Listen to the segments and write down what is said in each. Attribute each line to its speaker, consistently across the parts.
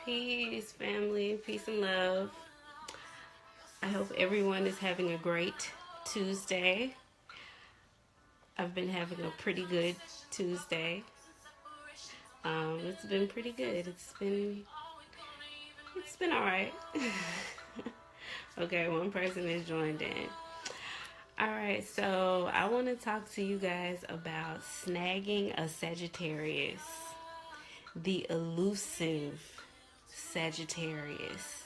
Speaker 1: Peace, family, peace and love. I hope everyone is having a great Tuesday. I've been having a pretty good Tuesday. It's been pretty good. It's been all right. Okay, one person has joined in. All right, so I want to talk to you guys about snagging a Sagittarius, the elusive Sagittarius.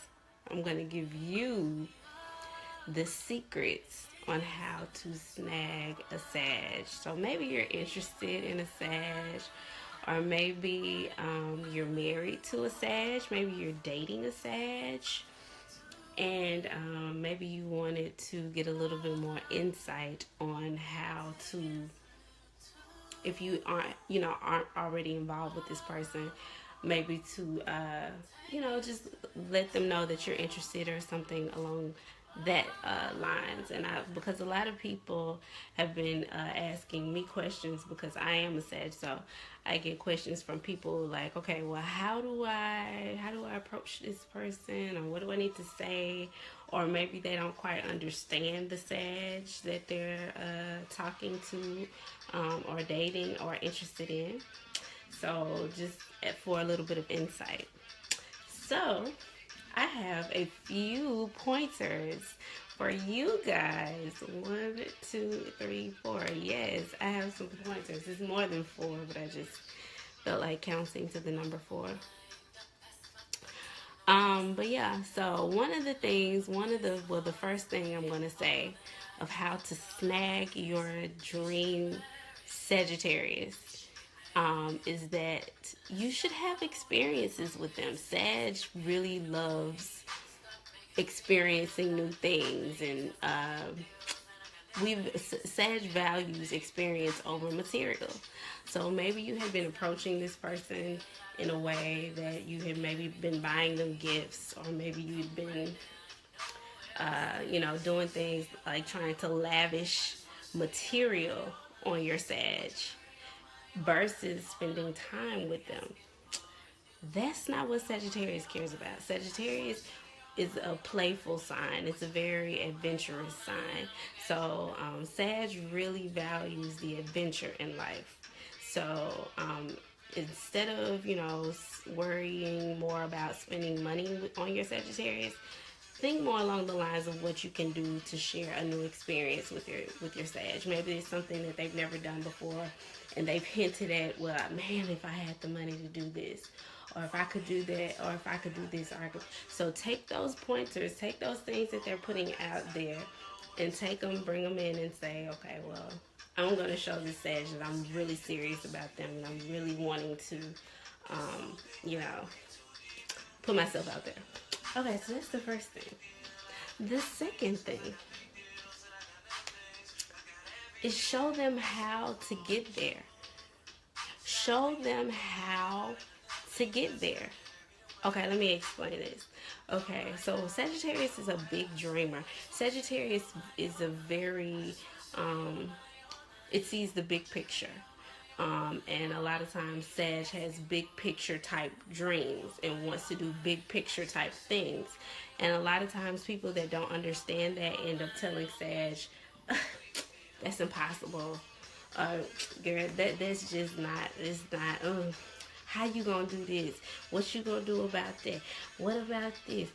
Speaker 1: I'm going to give you the secrets on how to snag a Sag. So maybe you're interested in a Sag, or maybe you're married to a Sag, maybe you're dating a Sag, and maybe you wanted to get a little bit more insight on how to, if you aren't already involved with this person, maybe to just let them know that you're interested or something along that lines. And because a lot of people have been asking me questions, because I am a Sag, so I get questions from people like, okay, well, how do I approach this person, or what do I need to say? Or maybe they don't quite understand the Sag that they're talking to, or dating, or interested in. So just for a little bit of insight. So I have a few pointers for you guys. 1, 2, 3, 4. Yes, I have some pointers. It's more than 4, but I just felt like counting to the number 4. But yeah, so the first thing I'm going to say of how to snag your dream Sagittarius is that you should have experiences with them. Sag really loves experiencing new things, and Sag values experience over material. So maybe you have been approaching this person in a way that you have maybe been buying them gifts, or maybe you've been doing things like trying to lavish material on your Sag versus spending time with them. That's not what Sagittarius cares about. Sagittarius is a playful sign. It's a very adventurous sign. So Sag really values the adventure in life. So instead of worrying more about spending money on your Sagittarius, think more along the lines of what you can do to share a new experience with your Sag. Maybe it's something that they've never done before, and they've hinted at, well, man, if I had the money to do this, or if I could do that, or if I could do this, or I could. So take those pointers, take those things that they're putting out there, and take them, bring them in, and say, okay, well, I'm going to show this Sag that I'm really serious about them, and I'm really wanting to, put myself out there. Okay, so that's the first thing. The second thing is show them how to get there. Show them how to get there. Okay, let me explain this. Okay, so Sagittarius is a big dreamer. Sagittarius is a very, it sees the big picture. And a lot of times Sag has big picture type dreams and wants to do big picture type things. And a lot of times people that don't understand that end up telling Sag, that's impossible. Girl, that's just not, it's not, how you gonna do this? What you gonna do about that? What about this?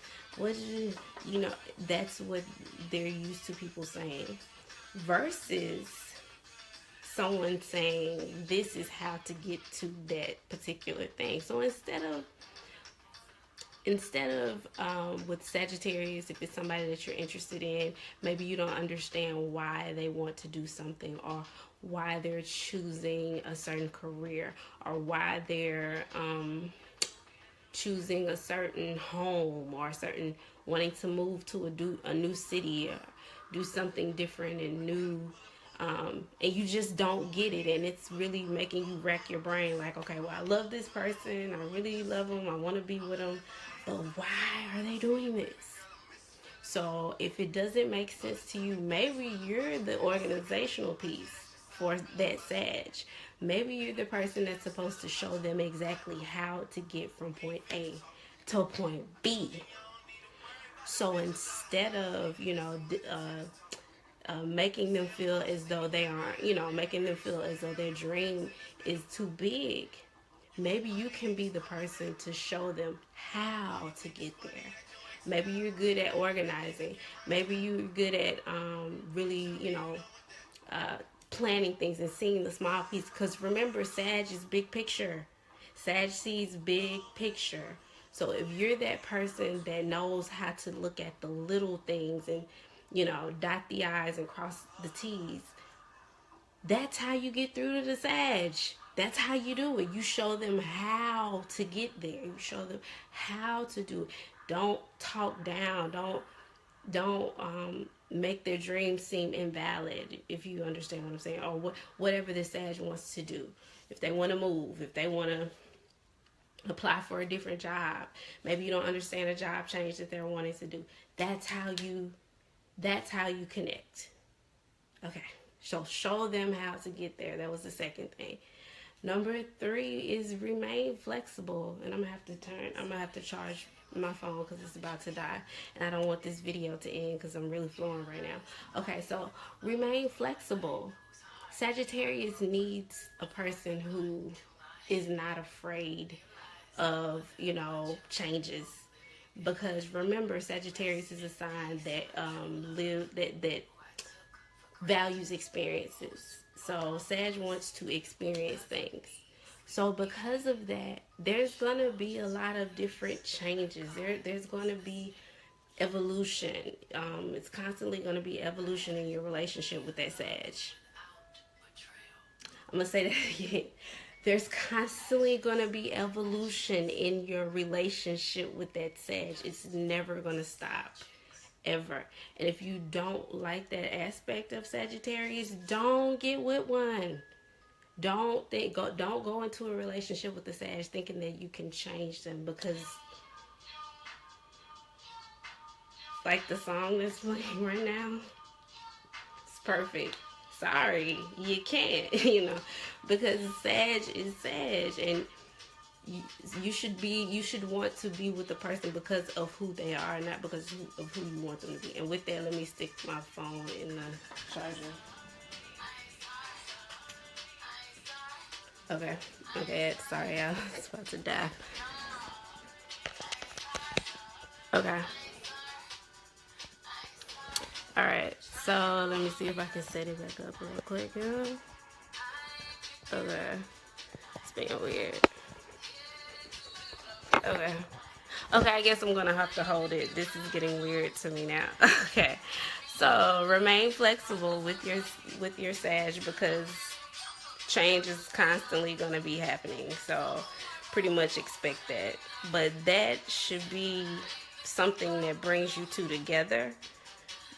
Speaker 1: That's what they're used to people saying. Versus someone saying, this is how to get to that particular thing. So instead of with Sagittarius, if it's somebody that you're interested in, maybe you don't understand why they want to do something, or why they're choosing a certain career, or why they're choosing a certain home, or wanting to move to a new city, or do something different and new. And you just don't get it, and it's really making you rack your brain like, okay, well, I love this person, I really love them, I want to be with them, but why are they doing this? So if it doesn't make sense to you, maybe you're the organizational piece for that Sag. Maybe you're the person that's supposed to show them exactly how to get from point A to point B. So instead of, making them feel as though they aren't, making them feel as though their dream is too big, maybe you can be the person to show them how to get there. Maybe you're good at organizing. Maybe you're good at really, planning things and seeing the small piece. Because remember, Sag is big picture. Sag sees big picture. So if you're that person that knows how to look at the little things and, dot the I's and cross the T's, that's how you get through to the Sag. That's how you do it. You show them how to get there. You show them how to do it. Don't talk down. Don't make their dreams seem invalid, if you understand what I'm saying, or whatever the Sag wants to do. If they want to move, if they want to apply for a different job, maybe you don't understand a job change that they're wanting to do. That's how you connect. Okay, so show them how to get there. That was the second thing. Number 3 is remain flexible. And I'm gonna have to charge my phone because it's about to die, and I don't want this video to end because I'm really flowing right now. Okay, so remain flexible. Sagittarius needs a person who is not afraid of, changes, because remember, Sagittarius is a sign that that values experiences. So Sag wants to experience things. So because of that, there's going to be a lot of different changes. There's going to be evolution. It's constantly going to be evolution in your relationship with that Sag. I'm going to say that again. There's constantly going to be evolution in your relationship with that Sag. It's never going to stop. Ever. And if you don't like that aspect of Sagittarius, don't get with one. Don't go into a relationship with the Sag thinking that you can change them, because like the song that's playing right now, it's perfect. Sorry, you can't, because Sag is Sag, and you should want to be with the person because of who they are, not because of who you want them to be. And with that, let me stick my phone in the charger. Okay, sorry, I was about to die. Okay. Alright, so let me see if I can set it back up real quick, Okay. It's being weird. Okay, I guess I'm gonna have to hold it. This is getting weird to me now. Okay, so remain flexible with your Sag, because change is constantly gonna be happening. So pretty much expect that. But that should be something that brings you two together,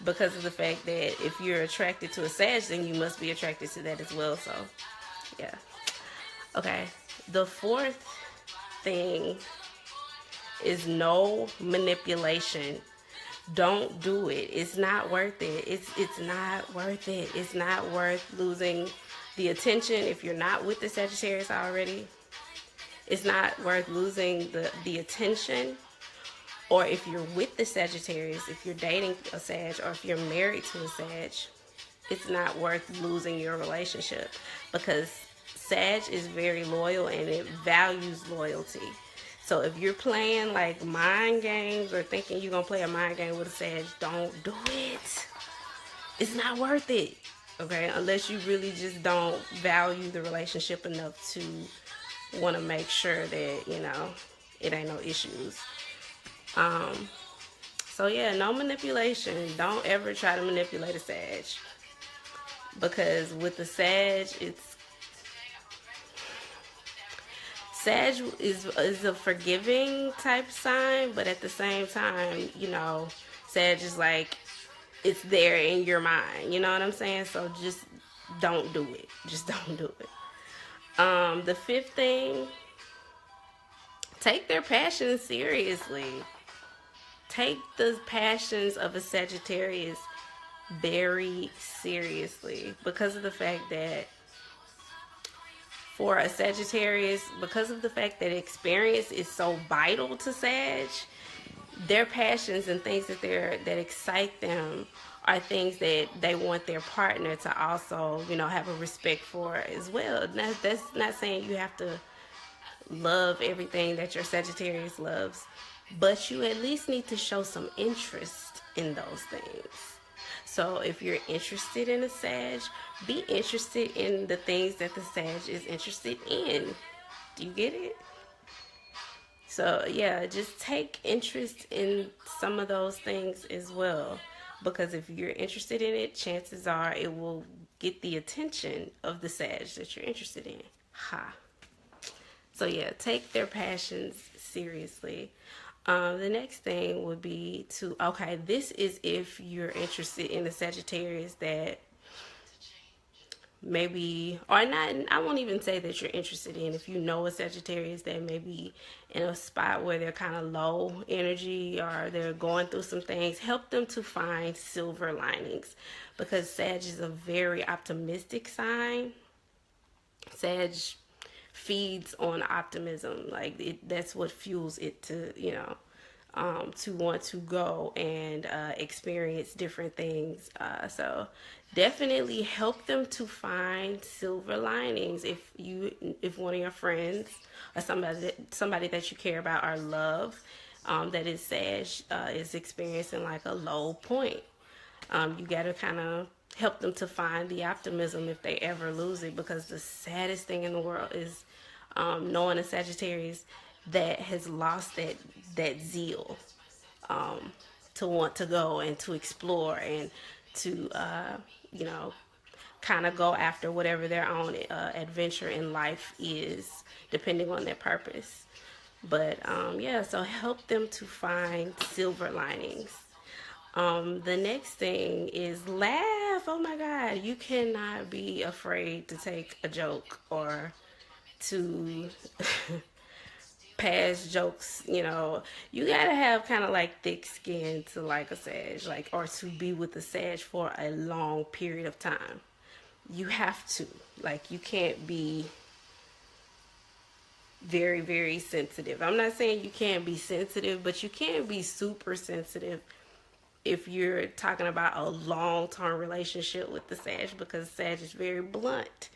Speaker 1: because of the fact that if you're attracted to a Sag, then you must be attracted to that as well. So yeah. Okay, the 4th thing is no manipulation. Don't do it. It's not worth it. It's not worth it. It's not worth losing the attention if you're not with the Sagittarius already. It's not worth losing the attention. Or if you're with the Sagittarius, if you're dating a Sag, or if you're married to a Sag, it's not worth losing your relationship, because Sag is very loyal and it values loyalty. So if you're playing like mind games or thinking you're going to play a mind game with a Sag, don't do it. It's not worth it. Okay? Unless you really just don't value the relationship enough to want to make sure that, it ain't no issues. So yeah, no manipulation. Don't ever try to manipulate a Sag. Because with the Sag, Sag is a forgiving type sign, but at the same time, Sag is like, it's there in your mind. You know what I'm saying? So just don't do it. Just don't do it. The 5th thing, take their passions seriously. Take the passions of a Sagittarius very seriously, because of the fact that for a Sagittarius, because of the fact that experience is so vital to Sag, their passions and things that excite them are things that they want their partner to also, you know, have a respect for as well. That's not saying you have to love everything that your Sagittarius loves, but you at least need to show some interest in those things. So if you're interested in a Sag, be interested in the things that the Sag is interested in. Do you get it? So yeah, just take interest in some of those things as well. Because if you're interested in it, chances are it will get the attention of the Sag that you're interested in. Ha. So yeah, take their passions seriously. The next thing would be to, okay, this is if you're interested in the Sagittarius that maybe, or not, I won't even say that you're interested in. If you know a Sagittarius that may be in a spot where they're kind of low energy or they're going through some things, help them to find silver linings, because Sag is a very optimistic sign. Sag feeds on optimism. Like that's what fuels it to, you know, to want to go and experience different things. So definitely help them to find silver linings. If one of your friends or somebody that you care about or love, that is Sag, is experiencing like a low point, you got to kind of help them to find the optimism if they ever lose it, because the saddest thing in the world is knowing a Sagittarius that has lost that zeal to want to go and to explore and to you know, kind of go after whatever their own adventure in life is, depending on their purpose. But yeah, so help them to find silver linings. The next thing is laugh. Oh my God, you cannot be afraid to take a joke or to pass jokes. You know, you gotta have kind of like thick skin to like a Sag, like, or to be with a Sag for a long period of time. You have to, like, you can't be very, very sensitive. I'm not saying you can't be sensitive, but you can't be super sensitive if you're talking about a long-term relationship with the Sag, because Sag is very blunt.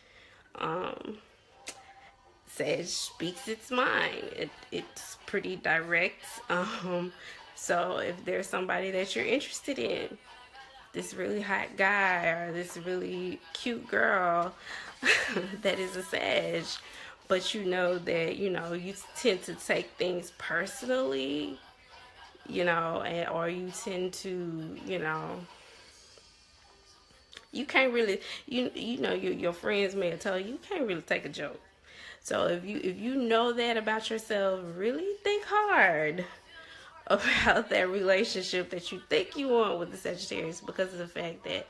Speaker 1: Sag speaks its mind. It's pretty direct. So if there's somebody that you're interested in, this really hot guy or this really cute girl that is a Sag, but you know that, you know, you tend to take things personally, you know, or you tend to, you know, you can't really, you know, your friends may have told you can't really take a joke. So if you know that about yourself, really think hard about that relationship that you think you want with the Sagittarius, because of the fact that,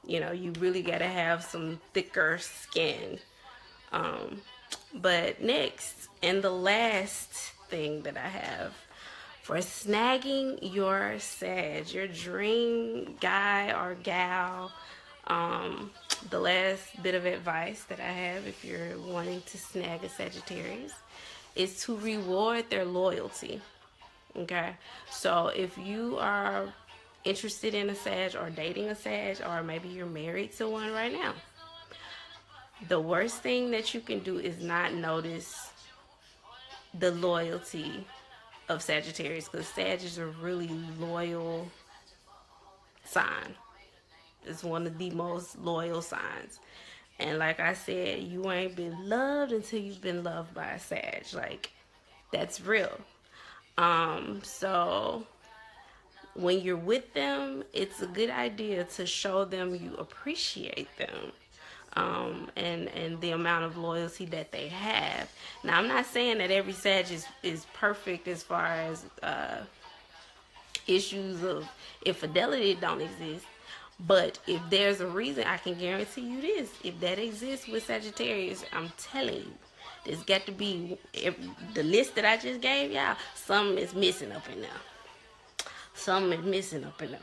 Speaker 1: you know, you really got to have some thicker skin. But next, and the last thing that I have for snagging your Sag, your dream guy or gal, the last bit of advice that I have if you're wanting to snag a Sagittarius is to reward their loyalty. Okay, so if you are interested in a Sag or dating a Sag, or maybe you're married to one right now, the worst thing that you can do is not notice the loyalty of Sagittarius, because Sag is a really loyal sign. It's one of the most loyal signs. And like I said, you ain't been loved until you've been loved by a Sag. Like, that's real. So when you're with them, it's a good idea to show them you appreciate them. And the amount of loyalty that they have. Now, I'm not saying that every Sag is perfect as far as issues of infidelity don't exist. But if there's a reason, I can guarantee you this. If that exists with Sagittarius, I'm telling you, there's got to be, the list that I just gave y'all, something is missing up in there. Something is missing up in there.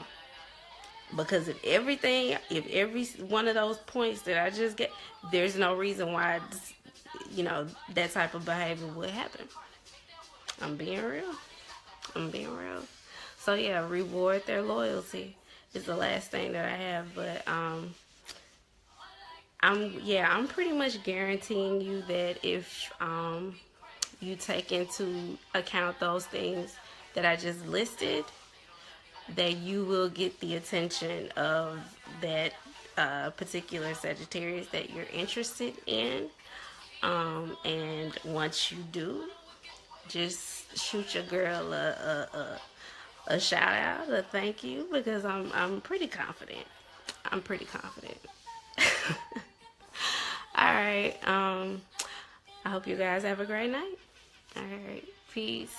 Speaker 1: Because if every one of those points that I just get, there's no reason why you know, that type of behavior would happen. I'm being real. I'm being real. So yeah, reward their loyalty is the last thing that I have. But I'm pretty much guaranteeing you that if you take into account those things that I just listed, that you will get the attention of that particular Sagittarius that you're interested in. And once you do, just shoot your girl a shout out, a thank you, because I'm pretty confident. I'm pretty confident. All right. I hope you guys have a great night. All right. Peace.